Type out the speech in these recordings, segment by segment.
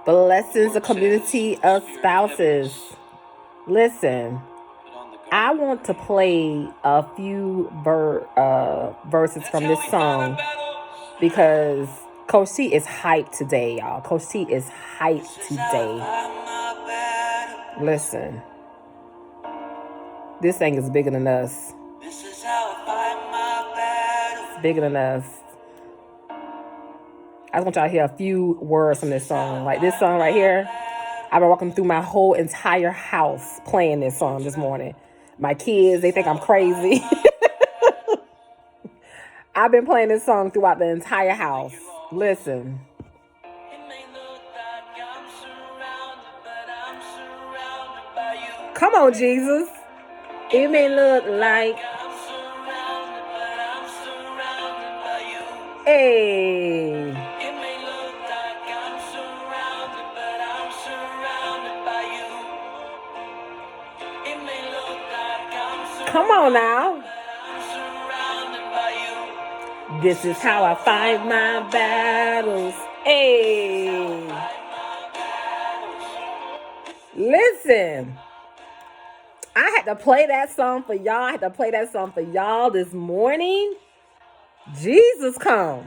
Blessings, a community of spouses. Listen, I want to play a few verses from this song because Coach T is hyped today, y'all. Coach T is hyped today. Listen, this thing is bigger than us. It's bigger than us. I just want y'all to hear a few words from this song. Like this song right here, I've been walking through my whole entire house playing this song this morning. My kids, they think I'm crazy. I've been playing this song throughout the entire house. Listen. Come on, Jesus. It may look like. Hey. Come on now. This is how I fight my battles. Hey. Listen. I had to play that song for y'all. I had to play that song for y'all this morning. Jesus come.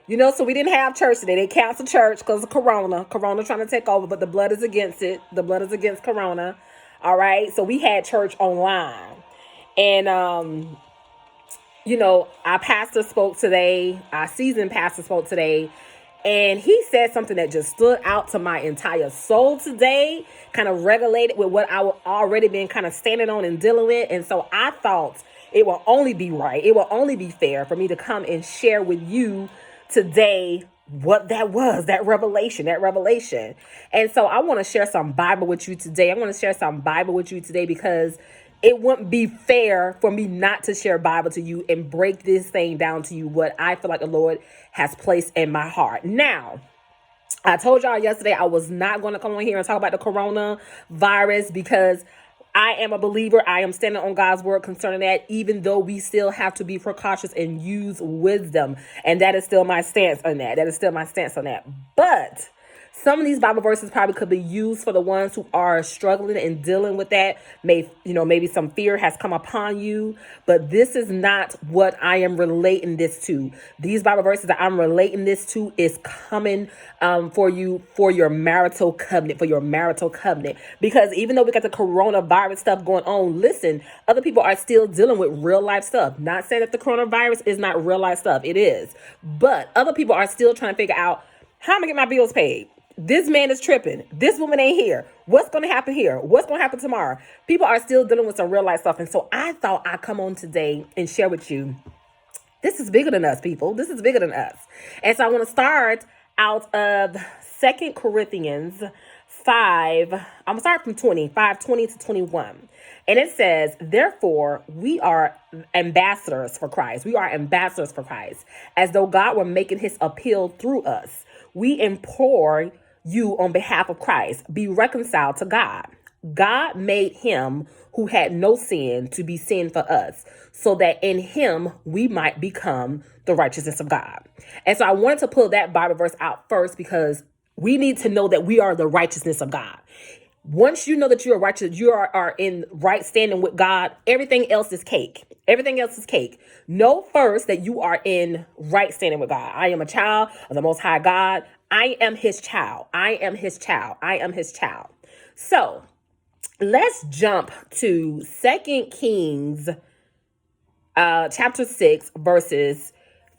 You know, so we didn't have church today. They canceled church because of Corona. Corona trying to take over, but the blood is against it. The blood is against Corona. All right. So we had church online. And, you know, our pastor spoke today. Our seasoned pastor spoke today. And he said something that just stood out to my entire soul today, kind of regulated with what I already been kind of standing on and dealing with. And so I thought it will only be right. It will only be fair for me to come and share with you today what that was, that revelation. And so I want to share some Bible with you today. Because it wouldn't be fair for me not to share Bible to you and break this thing down to you, what I feel like the Lord has placed in my heart. Now, I told y'all yesterday I was not going to come on here and talk about the coronavirus because I am a believer. I am standing on God's word concerning that, even though we still have to be precautious and use wisdom. And that is still my stance on that. But some of these Bible verses probably could be used for the ones who are struggling and dealing with that. Maybe some fear has come upon you, but this is not what I am relating this to. These Bible verses that I'm relating this to is coming for you for your marital covenant, Because even though we got the coronavirus stuff going on, listen, other people are still dealing with real life stuff. Not saying that the coronavirus is not real life stuff. It is. But other people are still trying to figure out, how am I get my bills paid? This man is tripping. This woman ain't here. What's going to happen here? What's going to happen tomorrow? People are still dealing with some real life stuff. And so I thought I'd come on today and share with you. This is bigger than us, people. This is bigger than us. And so I want to start out of 2 Corinthians 5. I'm going to start from 20 to 21. And it says, therefore, we are ambassadors for Christ. As though God were making his appeal through us. We implore you on behalf of Christ, be reconciled to God. God made him who had no sin to be sin for us, so that in him we might become the righteousness of God. And so I wanted to pull that Bible verse out first because we need to know that we are the righteousness of God. Once you know that you are righteous, you are in right standing with God, everything else is cake. Know first that you are in right standing with God. I am a child of the Most High God. I am his child. So let's jump to 2 Kings chapter 6, verses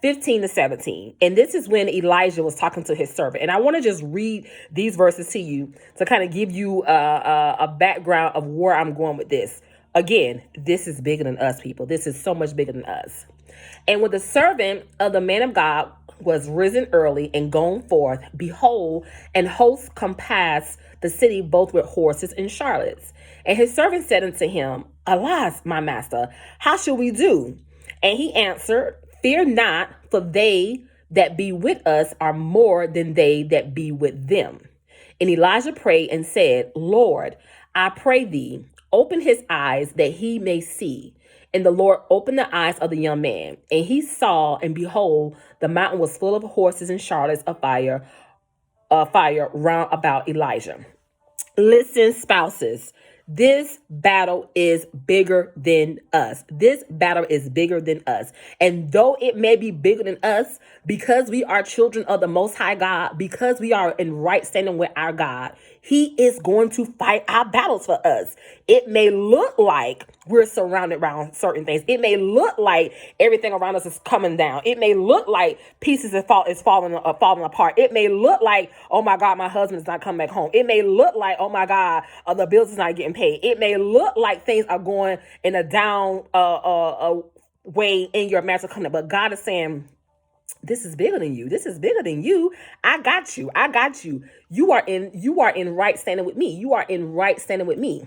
15 to 17. And this is when Elijah was talking to his servant. And I want to just read these verses to you to kind of give you a background of where I'm going with this. Again, this is bigger than us, people. This is so much bigger than us. And when the servant of the man of God was risen early and gone forth, behold, an host compassed the city both with horses and chariots. And his servant said unto him, alas, my master, how shall we do? And he answered, fear not, for they that be with us are more than they that be with them. And Elijah prayed and said, Lord, I pray thee, open his eyes that he may see. And the Lord opened the eyes of the young man, and he saw, and behold, the mountain was full of horses and chariots of fire fire round about Elijah. Listen, spouses, this battle is bigger than us. This battle is bigger than us. And though it may be bigger than us, because we are children of the Most High God, because we are in right standing with our God, He is going to fight our battles for us. It may look like we're surrounded around certain things. It may look like everything around us is coming down. It may look like pieces is falling apart. It may look like, oh my God, my husband is not coming back home. It may look like, oh my God, the bills is not getting paid. It may look like things are going in a down way in your marital covenant. But God is saying, this is bigger than you. This is bigger than you. I got you. I got you. You are in right standing with me. You are in right standing with me.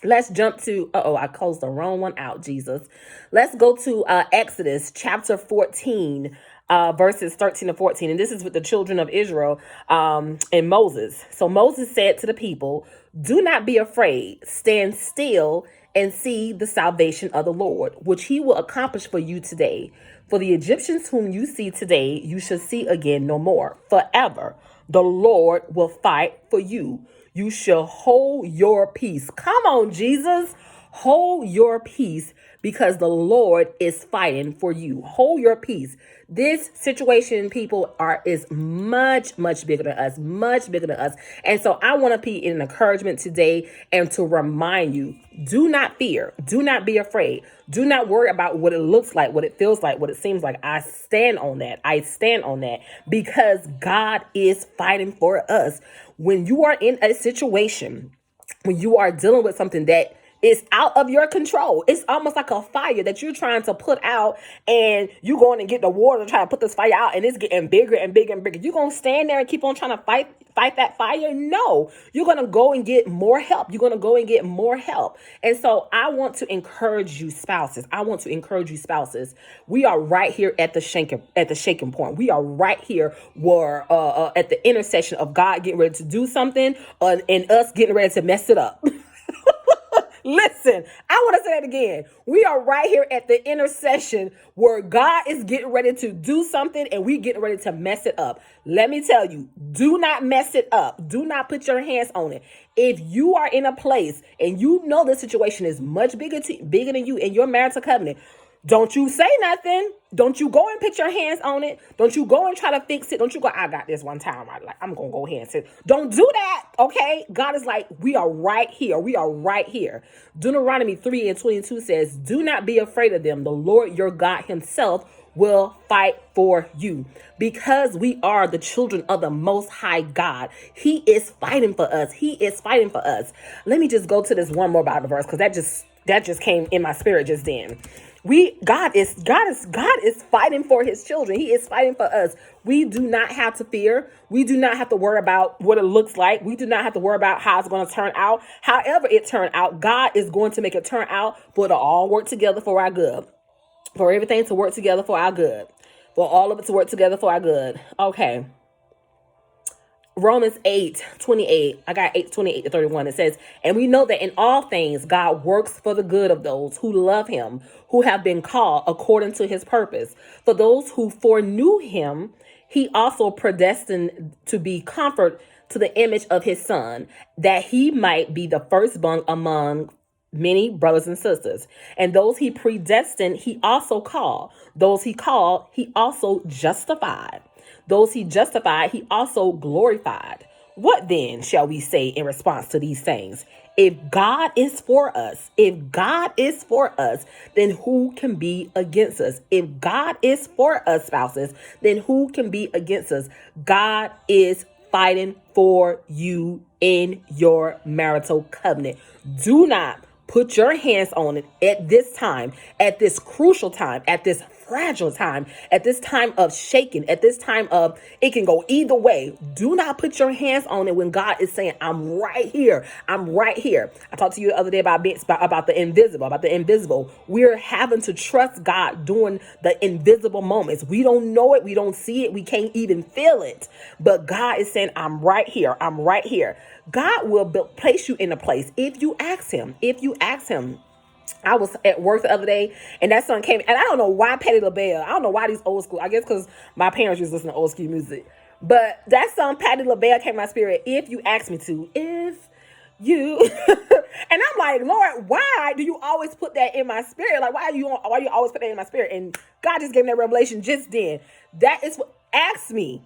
Let's jump to, I closed the wrong one out, Jesus. Let's go to Exodus chapter 14, verses 13 to 14. And this is with the children of Israel and Moses. So Moses said to the people, do not be afraid. Stand still and see the salvation of the Lord, which He will accomplish for you today. For the Egyptians whom you see today, you shall see again no more. Forever, the Lord will fight for you. You shall hold your peace. Come on, Jesus. Hold your peace because the Lord is fighting for you. Hold your peace. This situation, people, is much, much bigger than us, much bigger than us. And so I want to be an encouragement today and to remind you, do not fear. Do not be afraid. Do not worry about what it looks like, what it feels like, what it seems like. I stand on that. I stand on that because God is fighting for us. When you are in a situation, when you are dealing with something that is out of your control, it's almost like a fire that you're trying to put out, and you going and get the water to try to put this fire out, and it's getting bigger and bigger and bigger. You gonna stand there and keep on trying to fight that fire? No, you're gonna go and get more help. You're gonna go and get more help. And so I want to encourage you, spouses. We are right here at the shaking point. We are right here where at the intersection of God getting ready to do something and us getting ready to mess it up. Listen, I want to say that again. We are right here at the intersection where God is getting ready to do something and we getting ready to mess it up. Let me tell you, do not mess it up. Do not put your hands on it. If you are in a place and you know the situation is much bigger than you in your marital covenant, don't you say nothing. Don't you go and put your hands on it. Don't you go and try to fix it. Don't you go, I got this one time. I'm going to go ahead and say, don't do that. Okay. God is like, we are right here. We are right here. Deuteronomy 3:22 says, do not be afraid of them. The Lord your God Himself will fight for you. Because we are the children of the Most High God, He is fighting for us. He is fighting for us. Let me just go to this one more Bible verse, because that just came in my spirit just then. God is fighting for His children. He is fighting for us. We do not have to fear. We do not have to worry about what it looks like. We do not have to worry about how it's going to turn out. However it turned out, God is going to make it turn out for it to all work together for our good. For everything to work together for our good. For all of it to work together for our good. Okay. Romans 8:28. I got 8:28 to 31. It says, and we know that in all things God works for the good of those who love Him, who have been called according to His purpose. For those who foreknew Him, He also predestined to be conformed to the image of His Son, that He might be the firstborn among many brothers and sisters. And those He predestined, He also called. Those He called, He also justified. Those He justified, He also glorified. What then shall we say in response to these things? If God is for us, then who can be against us? If God is for us, spouses, then who can be against us? God is fighting for you in your marital covenant. Do not put your hands on it at this time, at this crucial time, at this fragile time, at this time of shaking, at this time of it can go either way. Do not put your hands on it when God is saying, I'm right here. I'm right here. I talked to you the other day about the invisible. We're having to trust God during the invisible moments. We don't know it. We don't see it. We can't even feel it. But God is saying, I'm right here. I'm right here. God will place you in a place if you ask Him. If you ask Him. I was at work the other day and that song came, and I don't know why Patti LaBelle. I don't know why these old school. I guess because my parents used to listen to old school music. But that song, Patti LaBelle, came in my spirit. If you ask me to, if you, and I'm like, Lord, why do you always put that in my spirit? Like, why you always put that in my spirit? And God just gave me that revelation just then. That is what, ask me,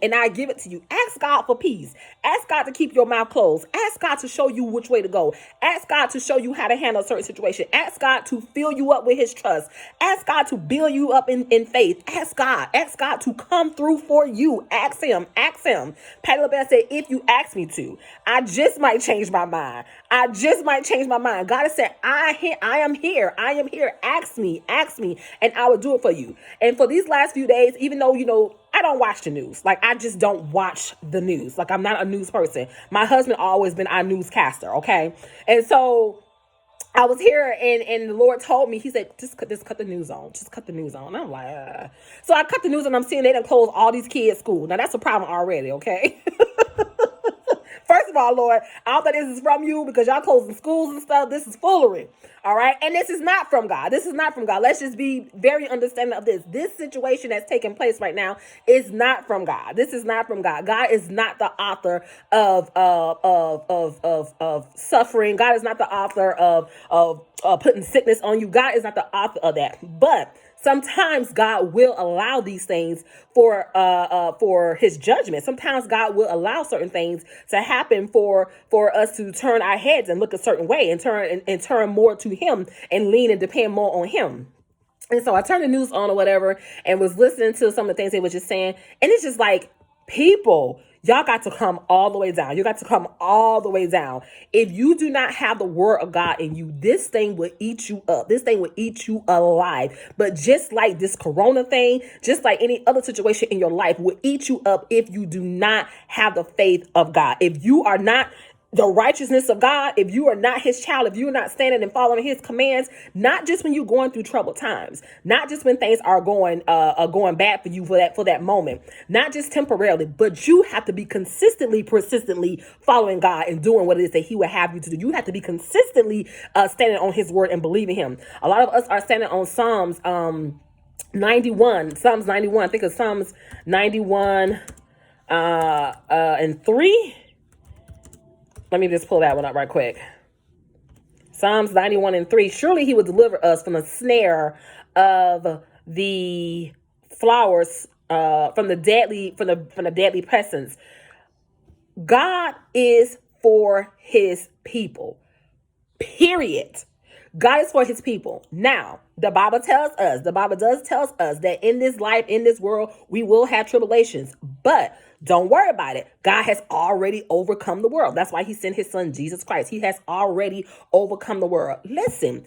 and I give it to you. Ask God for peace. Ask God to keep your mouth closed. Ask God to show you which way to go. Ask God to show you how to handle a certain situation. Ask God to fill you up with his trust. Ask God to build you up in faith. Ask God to come through for you. Ask him. Patti LaBelle said, if you ask me to, I just might change my mind. God has said, I am here. Ask me, and I will do it for you. And for these last few days, even though, I don't watch the news. Like, I just don't watch the news. Like, I'm not a news person. My husband always been our newscaster, okay? And so I was here, and the Lord told me, he said, just cut the news on. Just cut the news on. And I'm like, So I cut the news, and I'm seeing they done close all these kids' school. Now, that's a problem already, okay? First of all, Lord, I don't think this is from you because y'all closing schools and stuff. This is foolery. All right. And this is not from God. Let's just be very understanding of this. This situation that's taking place right now is not from God. This is not from God. God is not the author of suffering. God is not the author of putting sickness on you. God is not the author of that. But sometimes God will allow these things for his judgment. Sometimes God will allow certain things to happen for us to turn our heads and look a certain way and turn more to him and lean and depend more on him. And so I turned the news on or whatever and was listening to some of the things they were just saying. And it's just like, people, y'all got to come all the way down. You got to come all the way down. If you do not have the word of God in you, this thing will eat you up. This thing will eat you alive. But just like this corona thing, just like any other situation in your life will eat you up if you do not have the faith of God. If you are not the righteousness of God, if you are not his child, if you're not standing and following his commands, not just when you're going through troubled times, not just when things are going bad for you for that moment, not just temporarily, but you have to be persistently following God and doing what it is that he would have you to do. You have to be consistently standing on his word and believing him. A lot of us are standing on Psalms 91. I think it's Psalms 91 and 3. Let me just pull that one up right quick. Psalms 91 and 3. Surely he will deliver us from the snare of the flowers, from the deadly pestilence. God is for his people. Period. God is for his people. Now, the Bible does tell us that in this life, in this world, we will have tribulations, but don't worry about it. God has already overcome the world. That's why he sent his son, Jesus Christ. He has already overcome the world. Listen,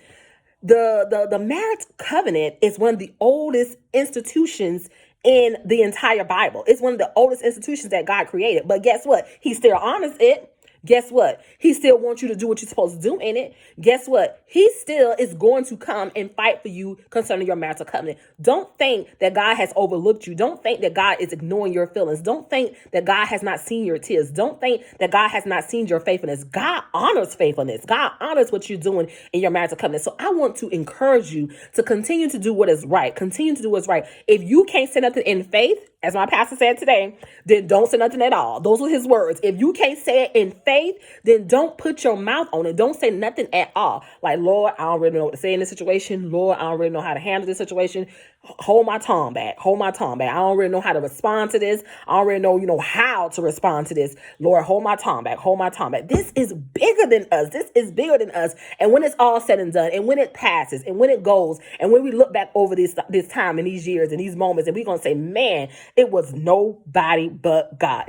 the Marital Covenant is one of the oldest institutions in the entire Bible. It's one of the oldest institutions that God created. But guess what? He still honors it. Guess what? He still wants you to do what you're supposed to do in it. Guess what? He still is going to come and fight for you concerning your marital covenant. Don't think that God has overlooked you. Don't think that God is ignoring your feelings. Don't think that God has not seen your tears. Don't think that God has not seen your faithfulness. God honors faithfulness. God honors what you're doing in your marital covenant. So I want to encourage you to continue to do what is right. Continue to do what's right. If you can't say nothing in faith, as my pastor said today, then don't say nothing at all. Those were his words. If you can't say it in faith, then don't put your mouth on it. Don't say nothing at all. Like, Lord, I don't really know what to say in this situation. Lord, I don't really know how to handle this situation. Hold my tongue back. I don't really know how to respond to this. I don't really know, how to respond to this. Lord, hold my tongue back. This is bigger than us. And when it's all said and done, and when it passes, and when it goes, and when we look back over this time and these years and these moments, and we're going to say, man, it was nobody but God.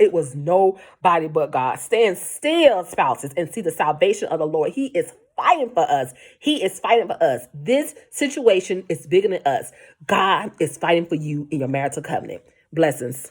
Stand still, spouses, and see the salvation of the Lord. He is fighting for us. This situation is bigger than us. God is fighting for you in your marital covenant. Blessings.